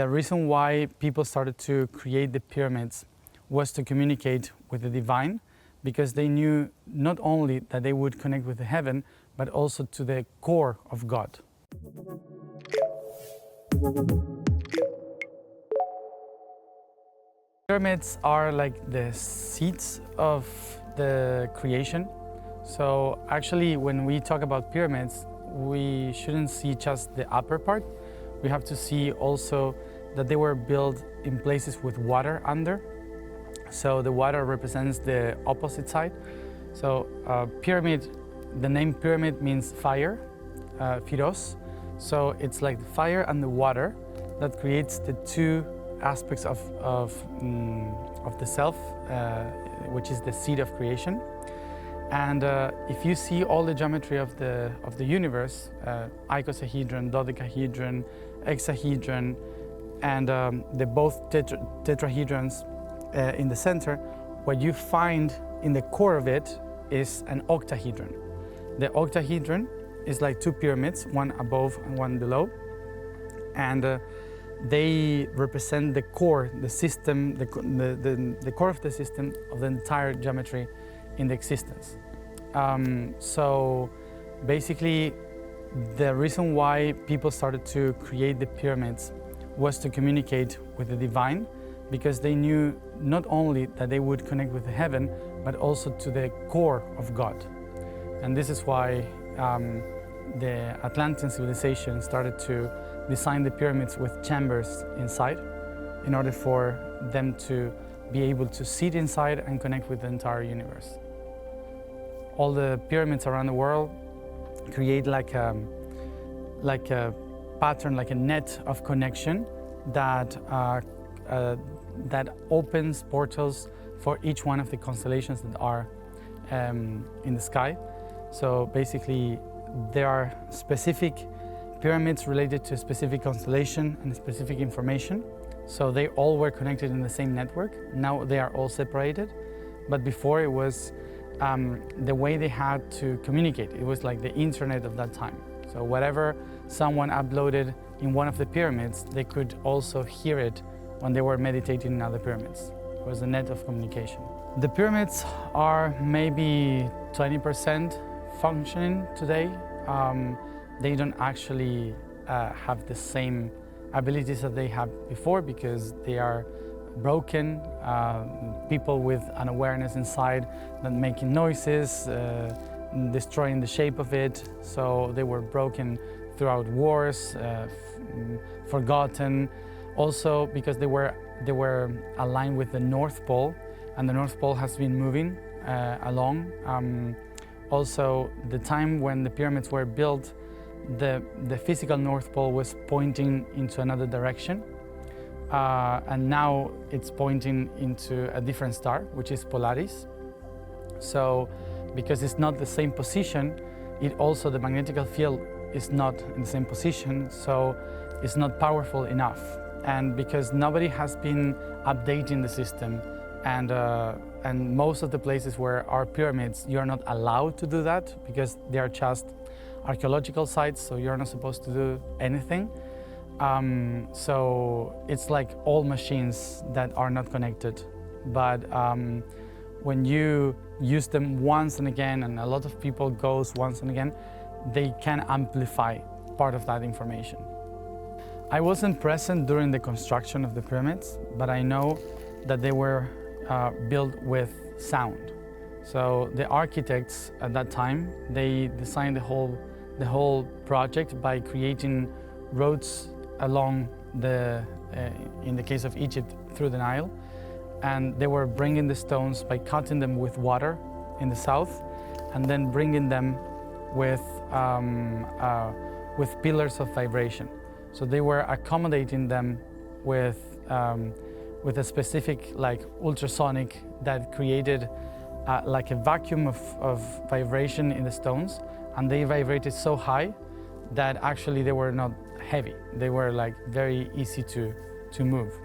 The reason why people started to create the pyramids was to communicate with the divine, because they knew not only that they would connect with the heaven, but also to the core of God. Pyramids are like the seeds of the creation. So actually, when we talk about pyramids, we shouldn't see just the upper part. We have to see also that they were built in places with water under. So the water represents the opposite side. So pyramid, the name pyramid means fire, phyros. So it's like the fire and the water that creates the two aspects of the self, which is the seed of creation. And if you see all the geometry of the universe, icosahedron, dodecahedron, hexahedron, and the both tetrahedrons in the center, what you find in the core of it is an octahedron. The octahedron is like two pyramids, one above and one below, and they represent the core, the system, the core of the system of the entire geometry in the existence. So basically, the reason why people started to create the pyramids was to communicate with the divine, because they knew not only that they would connect with the heaven, but also to the core of God. And this is why the Atlantean civilization started to design the pyramids with chambers inside, in order for them to be able to sit inside and connect with the entire universe. All the pyramids around the world create like a pattern, like a net of connection that opens portals for each one of the constellations that are in the sky. So basically, there are specific pyramids related to a specific constellation and specific information. So they all were connected in the same network. Now they are all separated, but before it was the way they had to communicate. It was like the internet of that time. So whatever someone uploaded in one of the pyramids, they could also hear it when they were meditating in other pyramids. It was a net of communication. The pyramids are maybe 20% functioning today. They don't actually have the same abilities that they had before, because they are broken, people with an awareness inside that making noises, destroying the shape of it. So they were broken throughout wars, forgotten. Also because they were aligned with the North Pole, and the North Pole has been moving along. Also, the time when the pyramids were built, the physical North Pole was pointing into another direction. And now it's pointing into a different star, which is Polaris. So, because it's not the same position, the magnetic field is not in the same position, so it's not powerful enough. And because nobody has been updating the system, and most of the places where are pyramids, you're not allowed to do that, because they are just archaeological sites, so you're not supposed to do anything. So it's like all machines that are not connected. But when you use them once and again, and a lot of people goes once and again, they can amplify part of that information. I wasn't present during the construction of the pyramids, but I know that they were built with sound. So the architects at that time, they designed the whole project by creating roads along in the case of Egypt, through the Nile. And they were bringing the stones by cutting them with water in the south, and then bringing them with pillars of vibration. So they were accommodating them with a specific, like, ultrasonic that created like a vacuum of vibration in the stones, and they vibrated so high that actually they were not heavy. They were like very easy to move.